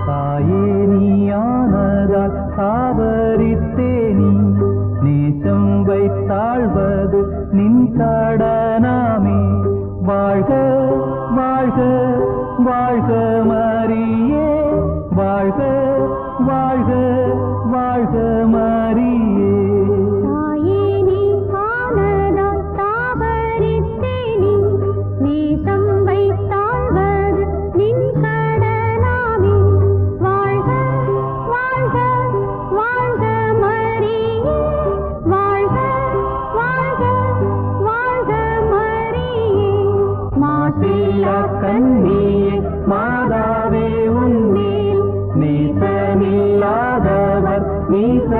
தாயே நீயானதால் தாவரித்தேனி நேசம் வைத்தாழ்வது நின் கடனாமே. வாழ்க வாழ்க வாழ்க மரியே, வாழ்க வாழ்க வாழ்க மரியே. தாயே நீ ஆனதால் தாவரித்தேனி நேசம் வைத்தாழ்வது நின் கடனாமே. வாழ்க வாழ்க வாழ்க மரியே, வாழ்க வாழ்க வாழ்க மரியே. மாசில்லா கன்னியே மாதாவே உன்மேல் நேசமில்லாதவர் நீச